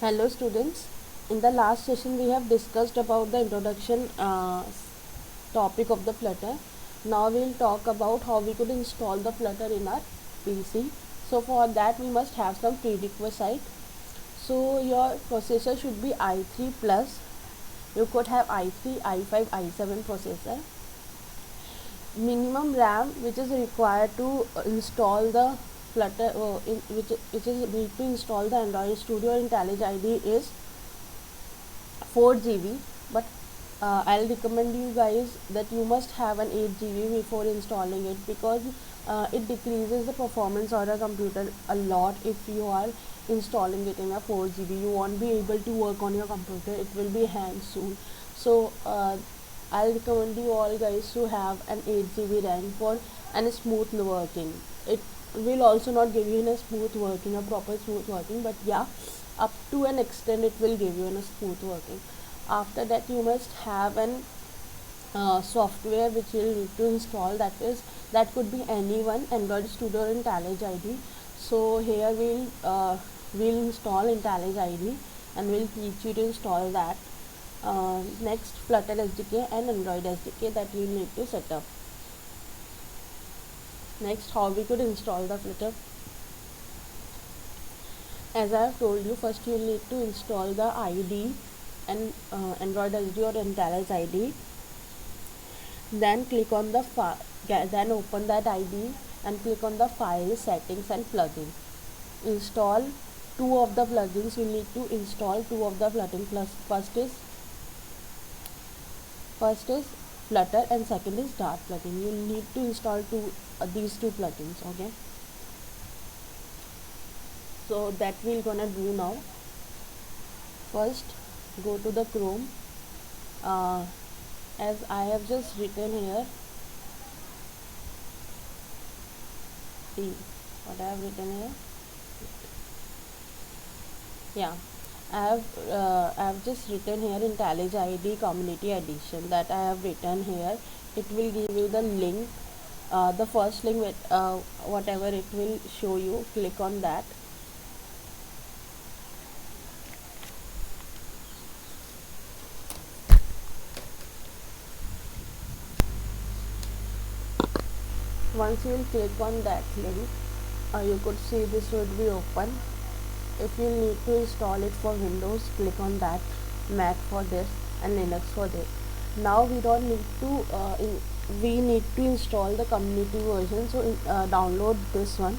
Hello students, in the last session we have discussed about the introduction topic of the Flutter. Now we will talk about how we could install the Flutter in our PC. So for that we must have some prerequisite. So your processor should be i3 plus. You could have i3, i5, i7 processor. Minimum RAM which is required to install the Flutter, which is need to install the Android Studio in IntelliJ IDE is 4 GB, but I'll recommend you guys that you must have an 8 GB before installing it, because it decreases the performance on a computer a lot. If you are installing it in a 4 GB, you won't be able to work on your computer, it will be hanged soon. So I'll recommend you all guys to have an 8 GB RAM for and smooth working. It will also not give you a smooth working, a proper smooth working, but yeah, up to an extent it will give you a smooth working. After that you must have an software which you need to install, that could be anyone, Android Studio or IntelliJ IDE. So here we'll install IntelliJ IDE and we'll teach you to install that. Next, Flutter SDK and Android SDK that you need to set up. Next, how we could install the Flutter. As I have told you, first you need to install the IDE and Android SDK or IntelliJ IDE. Then click on the then open that IDE and click on the file, settings and plugin. Install two of the plugins. You need to install two of the plugins. First is Flutter and second is Dart plugin. You need to install these two plugins. Okay, so that we're gonna do now. First, go to the Chrome. As I have just written here, see what I have written here. Yeah, I have just written here IntelliJ IDE Community Edition, that I have written here. It will give you the link, the first link with whatever it will show you. Click on that. Once you will click on that link, you could see this would be open. If you need to install it for Windows, click on that, Mac for this and Linux for this. Now we don't need to we need to install the community version, so download this one.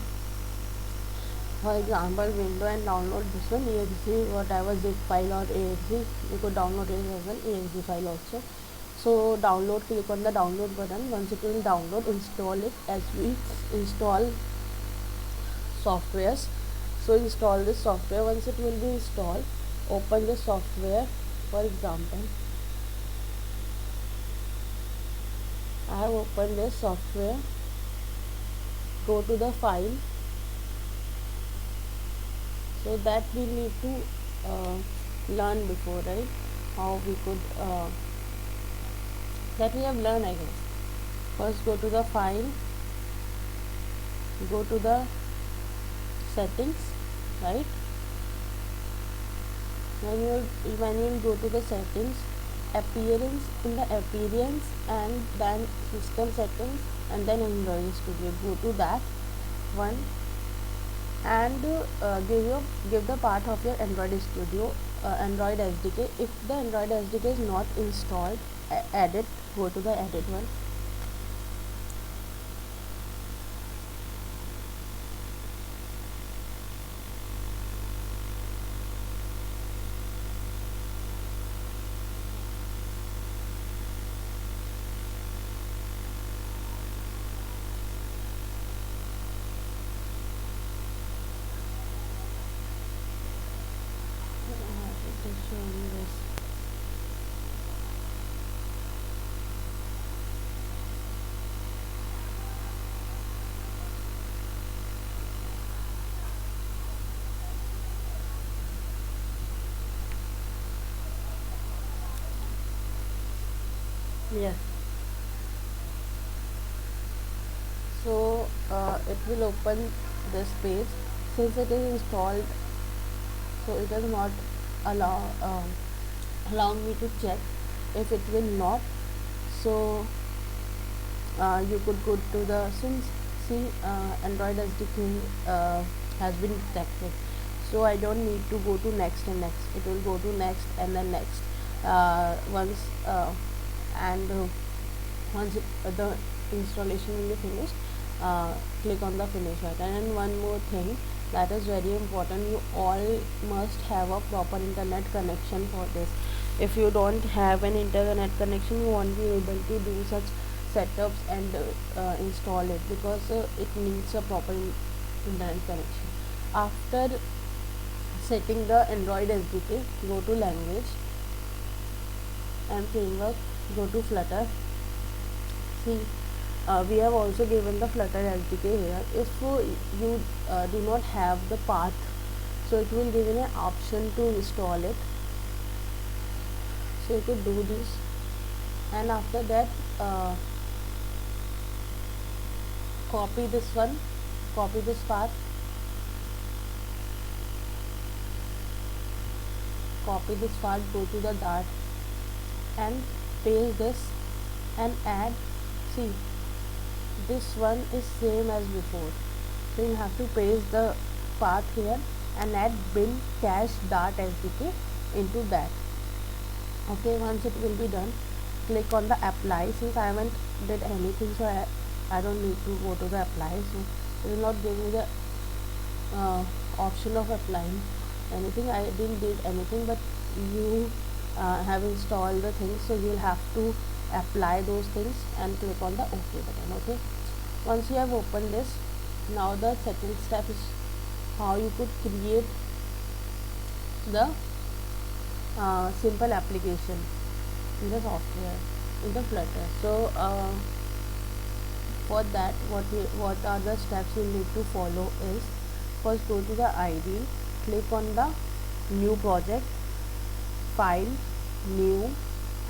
For example, window and download this one, exe, whatever zip file or exe, you could download it as an exe file also. So download, click on the download button. Once it will download, install it as we install softwares. So install this software. Once it will be installed, open the software. For example, I have opened this software. Go to the file. So that we need to learn before, right? How we could that we have learned, I guess. First, go to the file. Go to the settings, right? When you go to the settings, appearance, in the appearance, and then system settings, and then Android Studio, go to that one and give the part of your Android Studio, Android SDK. If the Android SDK is not installed, edit, go to the edit one. Yes. So it will open this page. Since it is installed, so it is not allow allow me to check. If it will not, so you could go to the, since see Android SDK has been detected, so I don't need to go to next and next. It will go to next and then next. Once and once the installation will be finished, click on the finish button. And one more thing that is very important, you all must have a proper internet connection for this. If you don't have an internet connection, you won't be able to do such setups and install it, because it needs a proper internet connection. After setting the Android SDK, go to language and framework, go to Flutter. See, we have also given the Flutter SDK here. If you do not have the path, so it will give you an option to install it, so you could do this. And after that, copy this one, copy this path, copy this path, go to the Dart and paste this and add. See, this one is same as before, so you have to paste the path here and add bin cache Dart SDK into that. Okay, once it will be done, click on the apply. Since I haven't did anything, so I don't need to go to the apply, so it will not give me the option of applying anything. I didn't did anything, but you have installed the things, so you'll have to apply those things and click on the OK button. Okay, once you have opened this, now the second step is how you could create the simple application in the software, in the Flutter. So for that, what are the steps you need to follow is, first go to the ID, click on the new project, file, new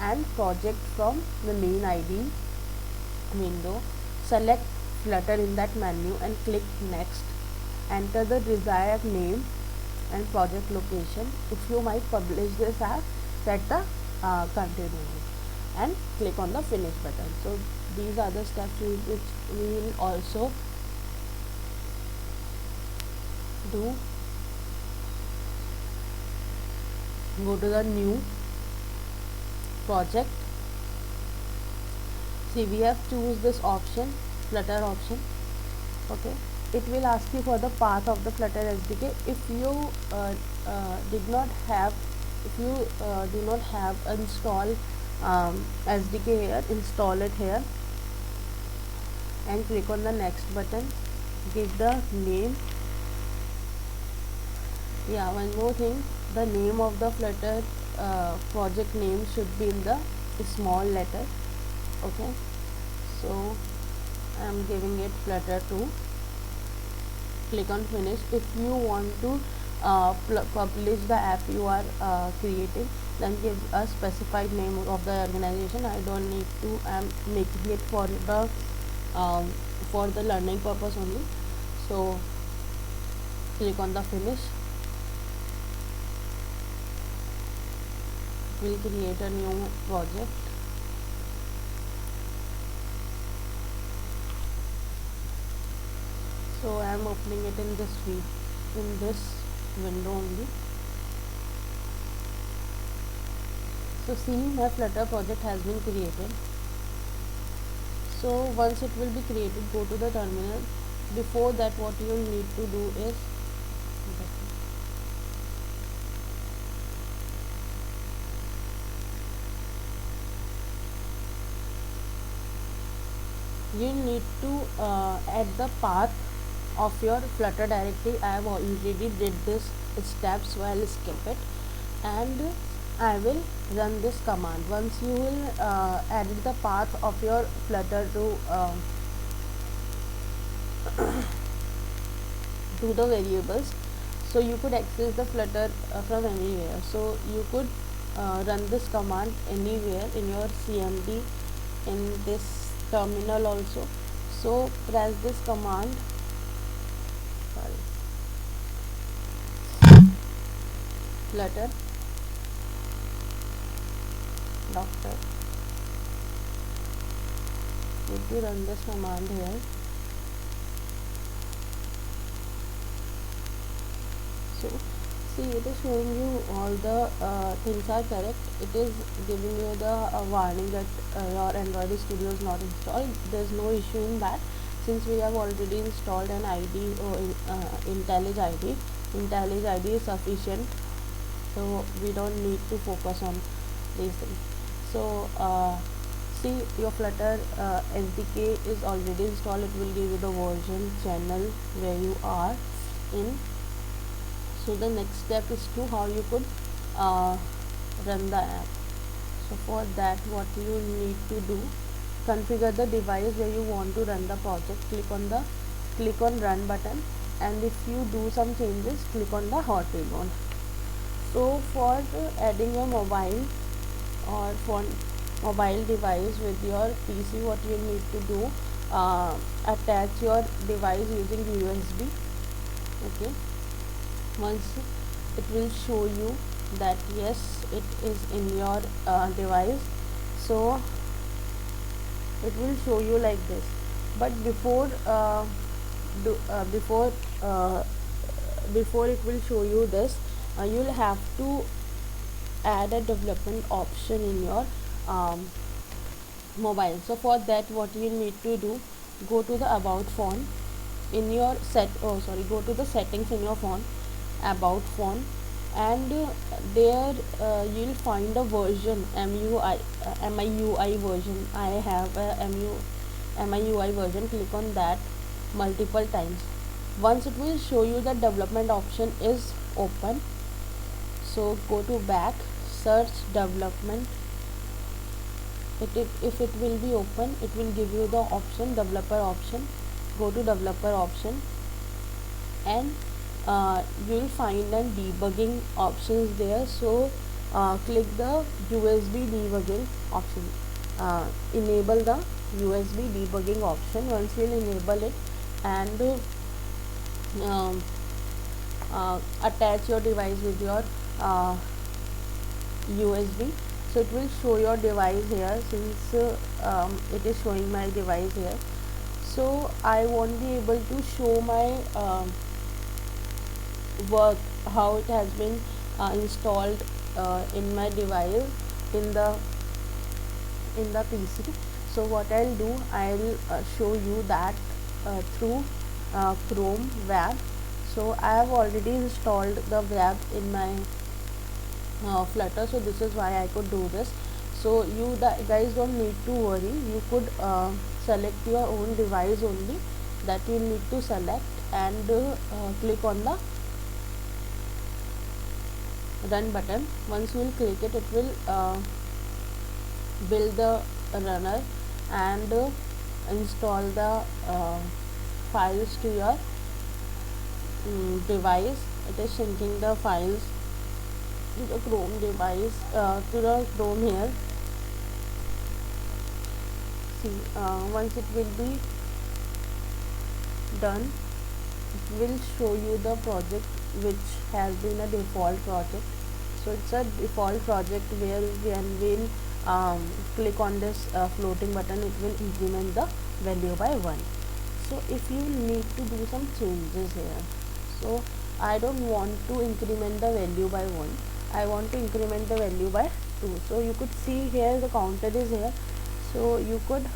and project from the main ID window, select Flutter in that menu and click next, enter the desired name and project location. If you might publish this app, set the country name and click on the finish button. So these are the steps which we will also do. Go to the new project. See, we have choose this option, Flutter option. Okay, it will ask you for the path of the Flutter SDK. If you did not have, if you do not have install SDK here, install it here and click on the next button, give the name. Yeah, one more thing, the name of the Flutter project name should be in the small letter. Okay, so I am giving it Flutter 2. Click on finish. If you want to publish the app you are creating, then give a specified name of the organization. I don't need to. I am making it for the learning purpose only. So click on the finish. We'll create a new project. So I am opening it in this window only. So see, my Flutter project has been created. So once it will be created, go to the terminal. Before that, what you will need to do is, you need to add the path of your Flutter directory. I have already did this step, so I'll skip it and I will run this command. Once you will add the path of your Flutter to to the variables, so you could access the Flutter from anywhere. So you could run this command anywhere in your CMD, in this terminal also. So press this command, Flutter doctor. Need to run this command here. So see, it is showing you all the things are correct. It is giving you the warning that your Android Studio is not installed. There is no issue in that, since we have already installed an ID or IntelliJ ID. IntelliJ ID is sufficient, so we don't need to focus on these things. So see, your Flutter SDK is already installed. It will give you the version, channel where you are in. So the next step is to how you could run the app. So for that, what you need to do, configure the device where you want to run the project. Click on run button, and if you do some changes, click on the hot reload. So for adding your mobile or for mobile device with your PC, what you need to do, attach your device using USB. Okay, once it will show you that yes, it is in your device, so it will show you like this. But before before it will show you this, you'll have to add a development option in your mobile. So for that, what you need to do, go to the about phone in your go to the settings in your phone, about phone, and there you'll find a version MIUI version. I have a MIUI version. Click on that multiple times. Once it will show you the development option is open, so go to back, search development. If it will be open, it will give you the option developer option. Go to developer option, and you will find an debugging options there. So click the USB debugging option. Enable the USB debugging option. Once you will enable it, and attach your device with your USB. So it will show your device here, since it is showing my device here. So I won't be able to show my work, how it has been installed in my device in the PC. So what I'll do, I'll show you that through Chrome web. So I have already installed the web in my Flutter, so this is why I could do this. So you guys don't need to worry. You could select your own device only, that you need to select, and click on the run button. Once you will click it, it will build the runner and install the files to your device. It is syncing the files to the Chrome device, to the Chrome here. See, once it will be done, it will show you the project which has been a default project. So it's a default project where when we'll click on this floating button, it will increment the value by 1. So if you need to do some changes here, so I don't want to increment the value by 1, I want to increment the value by 2. So you could see here the counter is here, so you could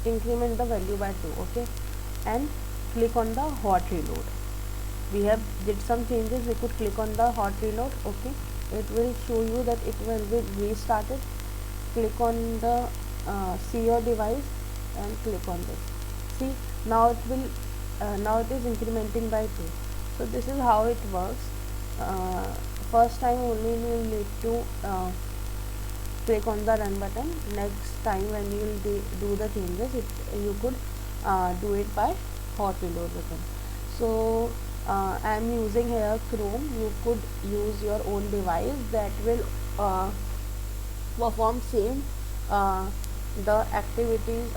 increment the value by 2. Okay, and click on the hot reload. We have did some changes, we could click on the hot reload. Okay, it will show you that it will be restarted. Click on the see your device and click on this. See, now it will now it is incrementing by 2. So this is how it works. First time only you need to click on the run button. Next time when you will do the changes, you could do it by hot reload button. So I am using here Chrome. You could use your own device that will perform same the activities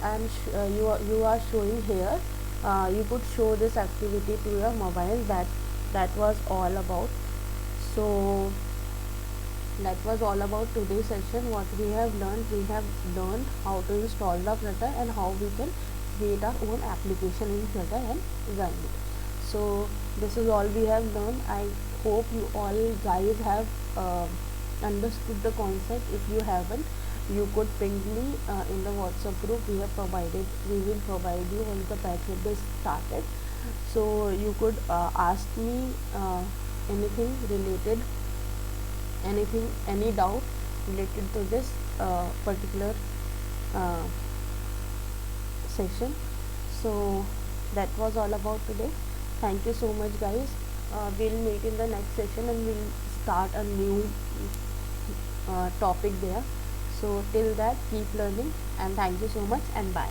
you are showing here. You could show this activity to your mobile. That was all about. So that was all about today's session. What we have learned how to install the Flutter and how we can create our own application in Flutter and run it. So this is all we have learned. I hope you all guys have understood the concept. If you haven't, you could ping me in the WhatsApp group we will provide you once the package is started. So you could ask me anything related, any doubt related to this particular uh, session. So that was all about today. Thank you so much, guys. We'll meet in the next session and we'll start a new topic there. So till that, keep learning, and thank you so much, and bye.